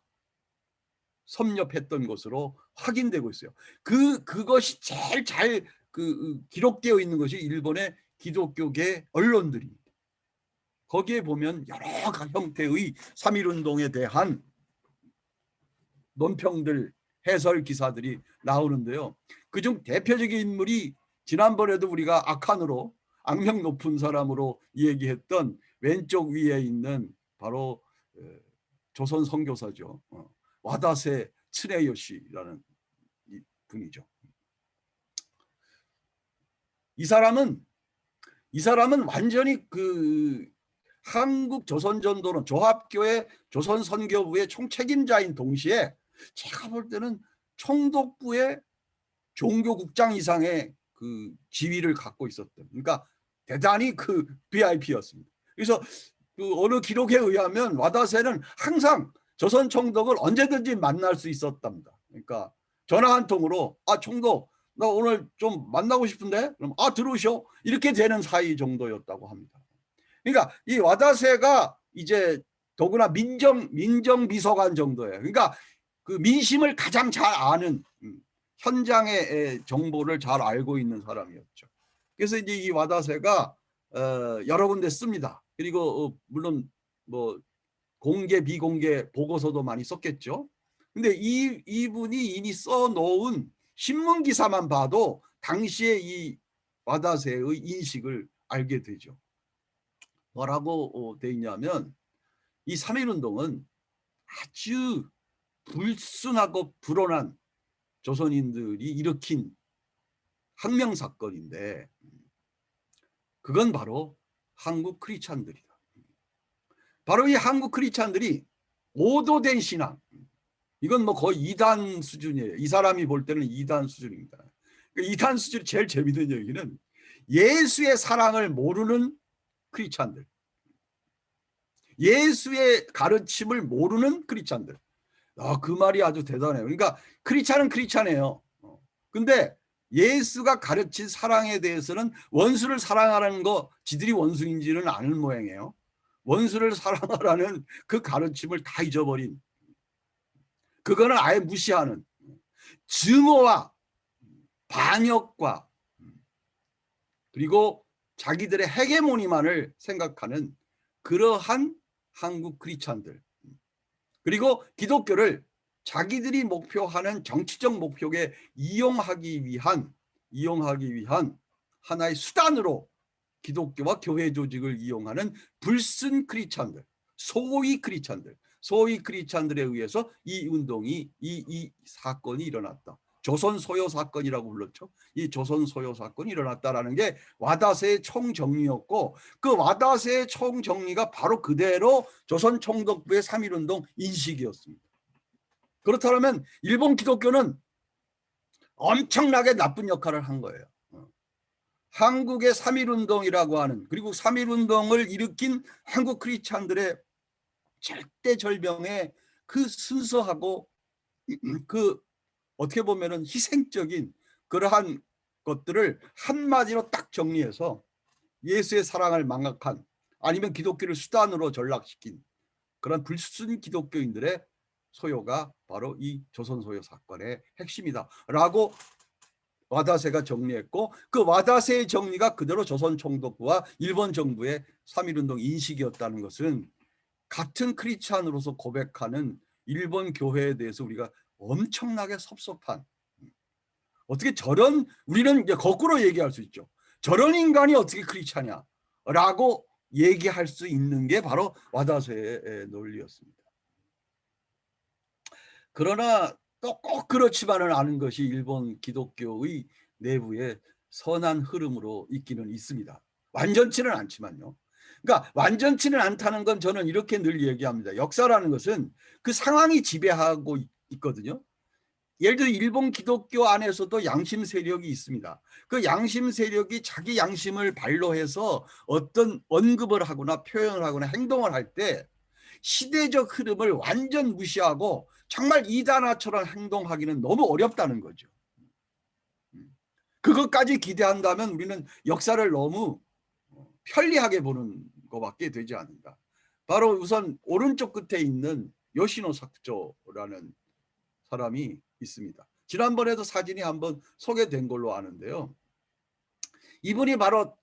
섭렵했던 것으로 확인되고 있어요. 그것이 제일 잘 기록되어 있는 것이 일본의 기독교계 언론들입니다. 거기에 보면 여러 형태의 3.1운동에 대한 논평들, 해설 기사들이 나오는데요. 그중 대표적인 인물이 지난번에도 우리가 악명 높은 사람으로 얘기했던 왼쪽 위에 있는 바로 조선 선교사죠. 와다세 츠네요시라는 분이죠. 이 사람은 완전히 그 한국 조선전도론 조합교회 조선선교부의 총책임자인 동시에 제가 볼 때는 총독부의 종교국장 이상의 그 지위를 갖고 있었던, 그러니까 대단히 그 VIP였습니다. 그래서 그 어느 기록에 의하면 와다세는 항상 조선 총독을 언제든지 만날 수 있었답니다. 그러니까 전화 한 통으로 총독 나 오늘 좀 만나고 싶은데, 그럼 들어오셔, 이렇게 되는 사이 정도였다고 합니다. 그러니까 이 와다세가 이제 더구나 민정비서관 정도예요. 그러니까 그 민심을 가장 잘 아는, 현장의 정보를 잘 알고 있는 사람이었죠. 그래서 이제 이 와다세가 여러 군데 씁니다. 그리고 물론 뭐 공개 비공개 보고서도 많이 썼겠죠. 근데 이분이 이미 써놓은 신문 기사만 봐도 당시에 이 와다세의 인식을 알게 되죠. 뭐라고 돼 있냐면 이 3.1운동은 아주 불순하고 불온한 조선인들이 일으킨 항명 사건인데, 그건 바로 한국 크리스찬들이다. 바로 이 한국 크리스찬들이 오도된 신앙, 이건 뭐 거의 이단 수준이에요. 이 사람이 볼 때는 이단 수준입니다. 이단 수준이 제일 재밌는 얘기는 예수의 사랑을 모르는 크리스찬들, 예수의 가르침을 모르는 크리스찬들. 그 말이 아주 대단해요. 그러니까 크리스찬은 크리스찬이에요. 근데 예수가 가르친 사랑에 대해서는 원수를 사랑하라는 거 지들이 원수인지는 아는 모양이에요. 원수를 사랑하라는 그 가르침을 다 잊어버린, 그거는 아예 무시하는, 증오와 반역과 그리고 자기들의 헤게모니만을 생각하는 그러한 한국 크리스찬들, 그리고 기독교를 자기들이 목표하는 정치적 목표에 이용하기 위한 하나의 수단으로 기독교와 교회 조직을 이용하는 불순 크리스찬들, 소위 크리스찬들에 의해서 이 운동이, 이 사건이 일어났다. 조선 소요 사건이라고 불렀죠. 이 조선 소요 사건이 일어났다라는 게 와다세의 총정리였고, 그 와다세의 총정리가 바로 그대로 조선 총독부의 3.1운동 인식이었습니다. 그렇다면 일본 기독교는 엄청나게 나쁜 역할을 한 거예요. 한국의 3.1운동이라고 하는, 그리고 3.1운동을 일으킨 한국 크리스찬들의 절대절명의 그 순수하고 그 어떻게 보면은 희생적인 그러한 것들을 한마디로 딱 정리해서 예수의 사랑을 망각한, 아니면 기독교를 수단으로 전락시킨 그런 불순 기독교인들의 소요가 바로 이 조선 소요 사건의 핵심이다라고 와다세가 정리했고, 그 와다세의 정리가 그대로 조선 총독부와 일본 정부의 3.1운동 인식이었다는 것은 같은 크리스찬으로서 고백하는 일본 교회에 대해서 우리가 엄청나게 섭섭한, 어떻게 저런, 우리는 이제 거꾸로 얘기할 수 있죠. 저런 인간이 어떻게 크리스찬이야라고 얘기할 수 있는 게 바로 와다세의 논리였습니다. 그러나 또 꼭 그렇지만은 않은 것이 일본 기독교의 내부의 선한 흐름으로 있기는 있습니다. 완전치는 않지만요. 그러니까 완전치는 않다는 건 저는 이렇게 늘 얘기합니다. 역사라는 것은 그 상황이 지배하고 있거든요. 예를 들어 일본 기독교 안에서도 양심 세력이 있습니다. 그 양심 세력이 자기 양심을 발로해서 어떤 언급을 하거나 표현을 하거나 행동을 할 때 시대적 흐름을 완전 무시하고 정말 이단아처럼 행동하기는 너무 어렵다는 거죠. 그것까지 기대한다면 우리는 역사를 너무 편리하게 보는 것밖에 되지 않는다. 바로 우선 오른쪽 끝에 있는 요시노 사쿠조라는 사람이 있습니다. 지난번에도 사진이 한번 소개된 걸로 아는데요. 이분이 바로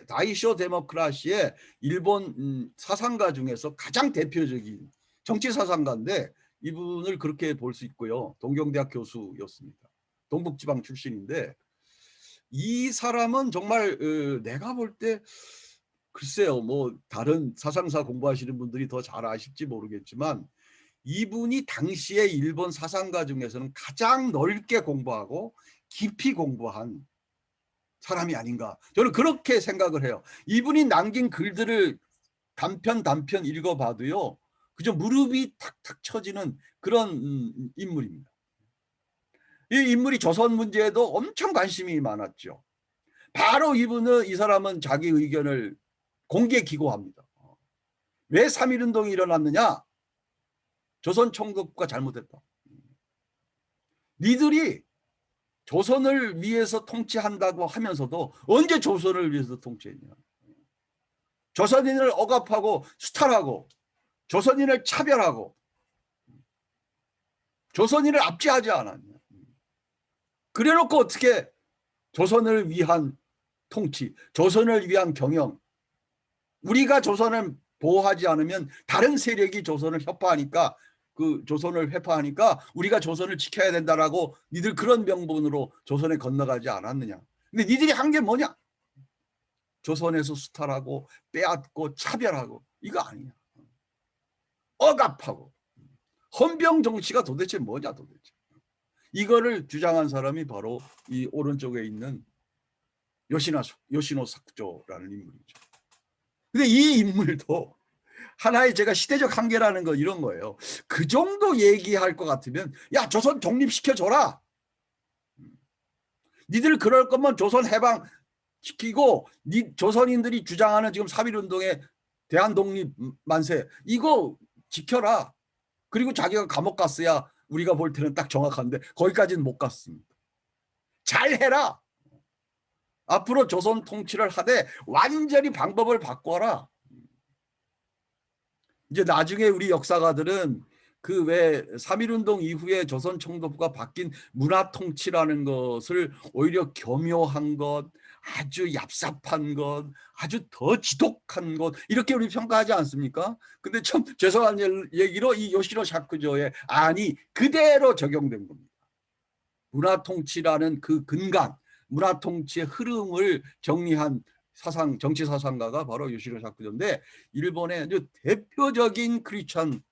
다이쇼 데모크라시의 일본 사상가 중에서 가장 대표적인 정치 사상가인데, 이분을 그렇게 볼 수 있고요. 동경대학 교수였습니다. 동북지방 출신인데, 이 사람은 정말 내가 볼 때 글쎄요, 뭐 다른 사상사 공부하시는 분들이 더 잘 아실지 모르겠지만 이분이 당시에 일본 사상가 중에서는 가장 넓게 공부하고 깊이 공부한 사람이 아닌가, 저는 그렇게 생각을 해요. 이분이 남긴 글들을 단편 읽어봐도요, 그저 무릎이 탁탁 쳐지는 그런 인물입니다. 이 인물이 조선 문제에도 엄청 관심이 많았죠. 바로 이 사람은 자기 의견을 공개 기고합니다. 왜 3.1운동이 일어났느냐? 조선 총독부가 잘못했다. 니들이 조선을 위해서 통치한다고 하면서도 언제 조선을 위해서 통치했냐? 조선인을 억압하고 수탈하고 조선인을 차별하고 조선인을 압제하지 않았냐? 그래놓고 어떻게 조선을 위한 통치, 조선을 위한 경영, 우리가 조선을 보호하지 않으면 다른 세력이 조선을 협파하니까, 그 조선을 회파하니까 우리가 조선을 지켜야 된다라고 니들 그런 명분으로 조선에 건너가지 않았느냐? 근데 니들이 한 게 뭐냐? 조선에서 수탈하고 빼앗고 차별하고, 이거 아니냐? 억압하고 헌병 정치가 도대체 뭐냐 도대체. 이거를 주장한 사람이 바로 이 오른쪽에 있는 요시노 사쿠조라는 인물이죠. 근데 이 인물도 하나의 제가 시대적 한계라는 거 이런 거예요. 그 정도 얘기할 것 같으면 야 조선 독립시켜줘라. 니들 그럴 거면 조선 해방시키고 조선인들이 주장하는 지금 3.1운동의 대한독립 만세 이거 지켜라. 그리고 자기가 감옥 갔어야 우리가 볼 때는 딱 정확한데 거기까지는 못 갔습니다. 잘해라. 앞으로 조선 통치를 하되 완전히 방법을 바꿔라. 이제 나중에 우리 역사가들은 그 왜 3.1운동 이후에 조선 총독부가 바뀐 문화통치라는 것을 오히려 교묘한 것, 아주 얍삽한 것, 아주 더 지독한 것 이렇게 우리 평가하지 않습니까? 근데 참 죄송한 얘기로 이 요시노 샤쿠조의 안이 그대로 적용된 겁니다. 문화통치라는 그 근간, 문화통치의 흐름을 정리한 정치 사상가가 바로 요시노 샤쿠조인데 일본의 아주 대표적인 크리스찬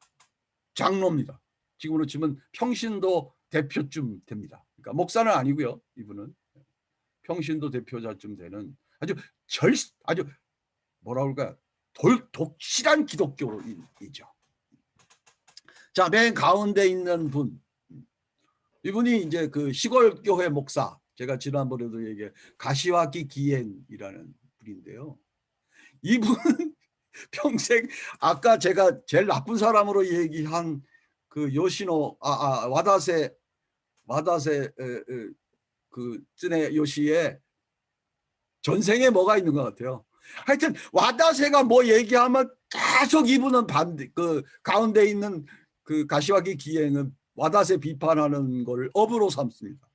장로입니다. 지금으로 치면 평신도 대표쯤 됩니다. 그러니까 목사는 아니고요. 이분은 평신도 대표자쯤 되는 아주 뭐라 그럴까 독실한 기독교인이죠. 자, 맨 가운데 있는 분 이분이 이제 그 시골 교회 목사 제가 지난번에도 얘기해 가시와기 기엔이라는 분인데요. 이분은 평생 아까 제가 제일 나쁜 사람으로 얘기한 그 요시노 와다세 그 쯔네 요시의 전생에 뭐가 있는 것 같아요. 하여튼 와다세가 뭐 얘기하면 계속 이분은 그 가운데 있는 그 가시와기 기행은 와다세 비판하는 걸 업으로 삼습니다.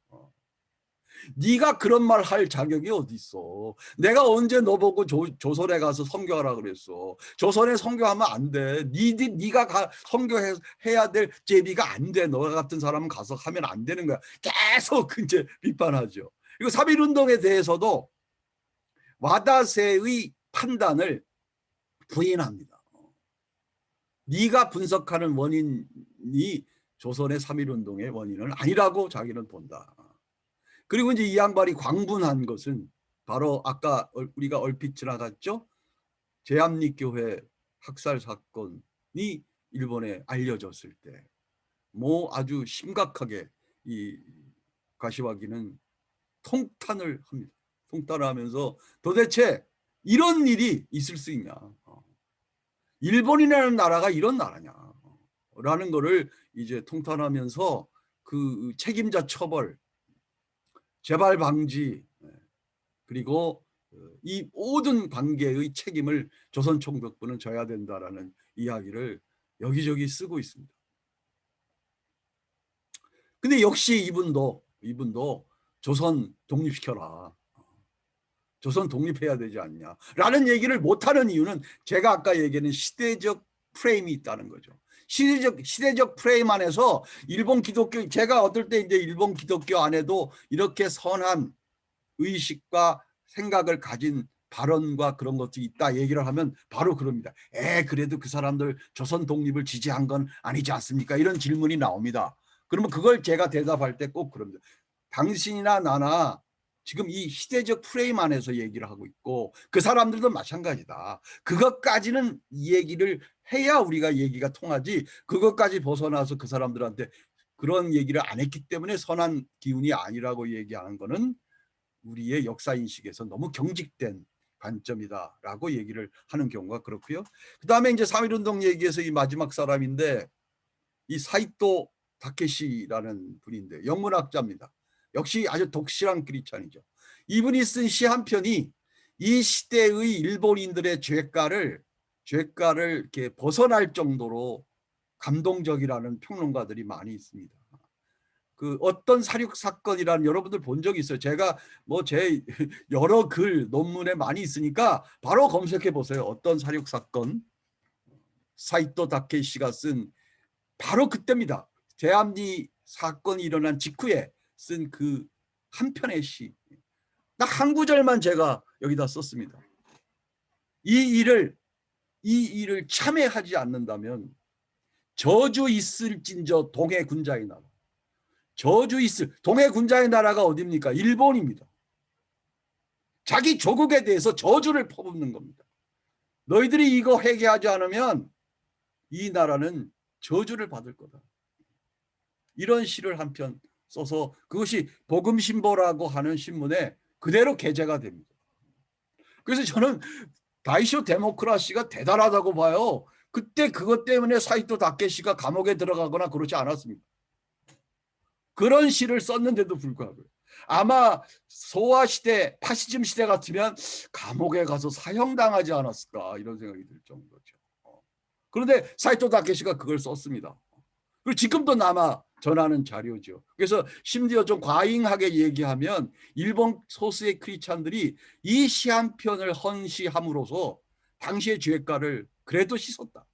네가 그런 말 할 자격이 어디 있어. 내가 언제 너 보고 조선에 가서 선교하라 그랬어. 조선에 선교하면 안 돼. 네가 선교해야 될 제비가 안 돼. 너 같은 사람은 가서 하면 안 되는 거야. 계속 이제 비판하죠. 그리고 3.1운동에 대해서도 와다세의 판단을 부인합니다. 네가 분석하는 원인이 조선의 3.1운동의 원인은 아니라고 자기는 본다. 그리고 이제 이 양반이 광분한 것은 바로 아까 우리가 얼핏 지나갔죠. 제암리교회 학살 사건이 일본에 알려졌을 때 뭐 아주 심각하게 이 가시와기는 통탄을 합니다. 통탄을 하면서 도대체 이런 일이 있을 수 있냐. 일본이라는 나라가 이런 나라냐. 라는 거를 이제 통탄하면서 그 책임자 처벌 재발 방지 그리고 이 모든 관계의 책임을 조선 총독부는 져야 된다라는 이야기를 여기저기 쓰고 있습니다. 근데 역시 이분도 조선 독립시켜라. 조선 독립해야 되지 않냐. 라는 얘기를 못하는 이유는 제가 아까 얘기하는 시대적 프레임이 있다는 거죠. 시대적 프레임 안에서 일본 기독교, 제가 어떨 때 이제 일본 기독교 안에도 이렇게 선한 의식과 생각을 가진 발언과 그런 것들이 있다 얘기를 하면 바로 그럽니다. 그래도 그 사람들 조선 독립을 지지한 건 아니지 않습니까? 이런 질문이 나옵니다. 그러면 그걸 제가 대답할 때 꼭 그럽니다. 당신이나 나나 지금 이 시대적 프레임 안에서 얘기를 하고 있고 그 사람들도 마찬가지다. 그것까지는 얘기를 해야 우리가 얘기가 통하지 그것까지 벗어나서 그 사람들한테 그런 얘기를 안 했기 때문에 선한 기운이 아니라고 얘기하는 거는 우리의 역사인식에서 너무 경직된 관점이다라고 얘기를 하는 경우가 그렇고요. 그 다음에 이제 3.1운동 얘기에서 이 마지막 사람인데 이 사이토 다케시라는 분인데 영문학자입니다. 역시 아주 독실한 크리스찬이죠. 이분이 쓴 시 한 편이 이 시대의 일본인들의 죄가를 이렇게 벗어날 정도로 감동적이라는 평론가들이 많이 있습니다. 그 어떤 사륙 사건이라는 여러분들 본 적 있어요. 제가 뭐 제 여러 글 논문에 많이 있으니까 바로 검색해 보세요. 어떤 사륙 사건 사이토 다케시가 쓴 바로 그때입니다. 제암리 사건이 일어난 직후에 쓴 그 한 편의 시. 딱 한 구절만 제가 여기다 썼습니다. 이 일을 참여하지 않는다면 저주 있을진저 동해 군자의 나라. 저주 있을 동해 군자의 나라가 어디입니까? 일본입니다. 자기 조국에 대해서 저주를 퍼붓는 겁니다. 너희들이 이거 회개하지 않으면 이 나라는 저주를 받을 거다. 이런 시를 한 편 써서 그것이 복음신보라고 하는 신문에 그대로 게재가 됩니다. 그래서 저는 다이쇼 데모크라시가 대단하다고 봐요. 그때 그것 때문에 사이토 다케시가 감옥에 들어가거나 그렇지 않았습니다. 그런 시를 썼는데도 불구하고 아마 소아 시대, 파시즘 시대 같으면 감옥에 가서 사형당하지 않았을까 이런 생각이 들 정도죠. 그런데 사이토 다케시가 그걸 썼습니다. 그리고 지금도 남아 전하는 자료죠. 그래서 심지어 좀 과잉하게 얘기하면 일본 소수의 크리스찬들이 이 시 한 편을 헌시함으로써 당시의 죄가를 그래도 씻었다.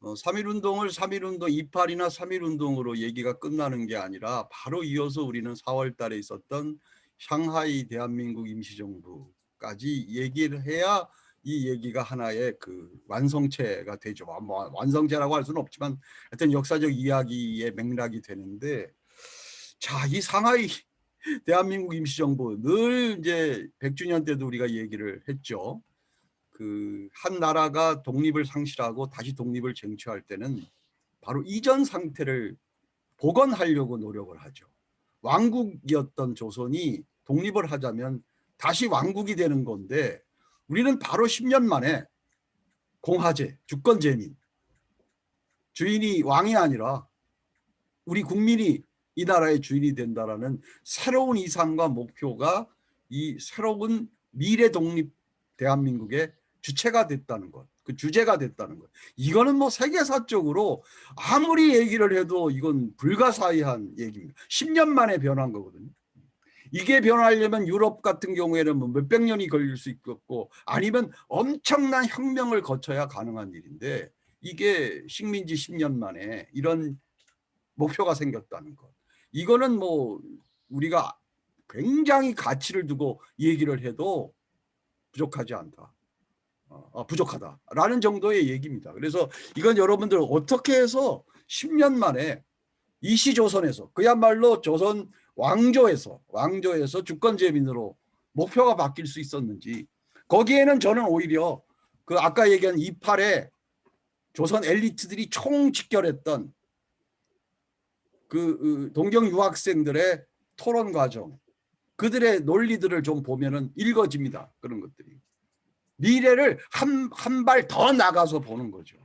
3.1운동을 3.1운동 28이나 3.1운동으로 얘기가 끝나는 게 아니라 바로 이어서 우리는 4월 달에 있었던 상하이 대한민국 임시정부까지 얘기를 해야 이 얘기가 하나의 그 완성체가 되죠. 뭐 완성체라고 할 수는 없지만 하여튼 역사적 이야기의 맥락이 되는데, 자, 이 상하이 대한민국 임시정부 늘 이제 100주년 때도 우리가 얘기를 했죠. 그 한 나라가 독립을 상실하고 다시 독립을 쟁취할 때는 바로 이전 상태를 복원하려고 노력을 하죠. 왕국이었던 조선이 독립을 하자면 다시 왕국이 되는 건데 우리는 바로 10년 만에 공화제, 주권제민, 주인이 왕이 아니라 우리 국민이 이 나라의 주인이 된다라는 새로운 이상과 목표가 이 새로운 미래 독립 대한민국의 주체가 됐다는 것, 그 주제가 됐다는 것. 이거는 뭐 세계사적으로 아무리 얘기를 해도 이건 불가사의한 얘기입니다. 10년 만에 변한 거거든요. 이게 변하려면 유럽 같은 경우에는 뭐 몇백 년이 걸릴 수 있겠고 아니면 엄청난 혁명을 거쳐야 가능한 일인데 이게 식민지 10년 만에 이런 목표가 생겼다는 것. 이거는 뭐 우리가 굉장히 가치를 두고 얘기를 해도 부족하지 않다. 부족하다라는 정도의 얘기입니다. 그래서 이건 여러분들 어떻게 해서 10년 만에 이시조선에서 그야말로 조선 왕조에서 주권제민으로 목표가 바뀔 수 있었는지, 거기에는 저는 오히려 그 아까 얘기한 28에 조선 엘리트들이 총집결했던 그 동경 유학생들의 토론 과정, 그들의 논리들을 좀 보면은 읽어집니다. 그런 것들이. 미래를 한 발 더 나가서 보는 거죠.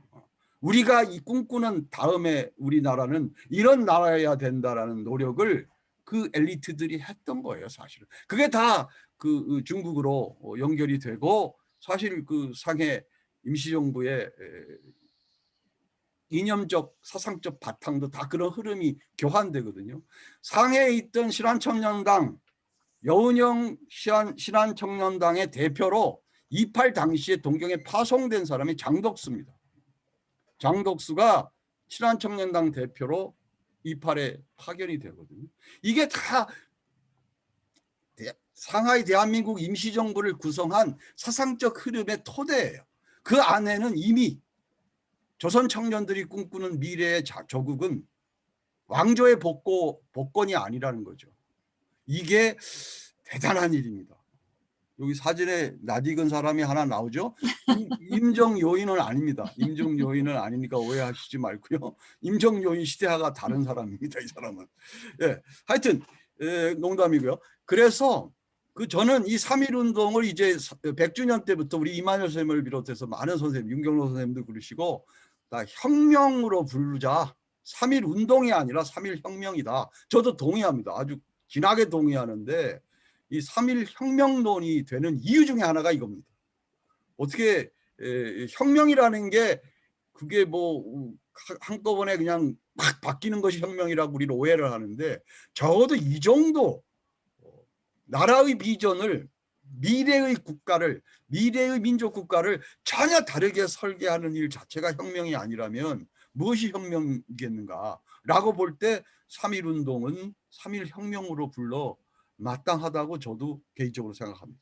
우리가 이 꿈꾸는 다음에 우리나라는 이런 나라여야 된다라는 노력을 그 엘리트들이 했던 거예요, 사실은. 그게 다 그 중국으로 연결이 되고 사실 그 상해 임시정부의 이념적 사상적 바탕도 다 그런 흐름이 교환되거든요. 상해에 있던 신한청년당, 여운형 신한청년당의 대표로 28 당시에 동경에 파송된 사람이 장덕수입니다. 장덕수가 신한청년당 대표로 28에 파견이 되거든요. 이게 다 상하이 대한민국 임시정부를 구성한 사상적 흐름의 토대예요. 그 안에는 이미 조선 청년들이 꿈꾸는 미래의 조국은 왕조의 복권이 아니라는 거죠. 이게 대단한 일입니다. 여기 사진에 낯익은 사람이 하나 나오죠. 임정요인은 아닙니다. 임정요인은 아니니까 오해하시지 말고요. 임정요인 시대하가 다른 사람입니다. 이 사람은. 예, 하여튼 농담이고요. 그래서 저는 이 3.1운동을 이제 100주년 때부터 우리 이만열 선생님을 비롯해서 많은 선생님, 윤경로 선생님도 그러시고 다 혁명으로 부르자. 3.1운동이 아니라 3.1혁명이다. 저도 동의합니다. 아주 진하게 동의하는데 이 3.1 혁명론이 되는 이유 중에 하나가 이겁니다. 어떻게 혁명이라는 게 그게 뭐 한꺼번에 그냥 막 바뀌는 것이 혁명이라고 우리는 오해를 하는데, 적어도 이 정도 나라의 비전을, 미래의 국가를, 미래의 민족 국가를 전혀 다르게 설계하는 일 자체가 혁명이 아니라면 무엇이 혁명이겠는가라고 볼 때 3.1운동은 3.1혁명으로 불러 마땅하다고 저도 개인적으로 생각합니다.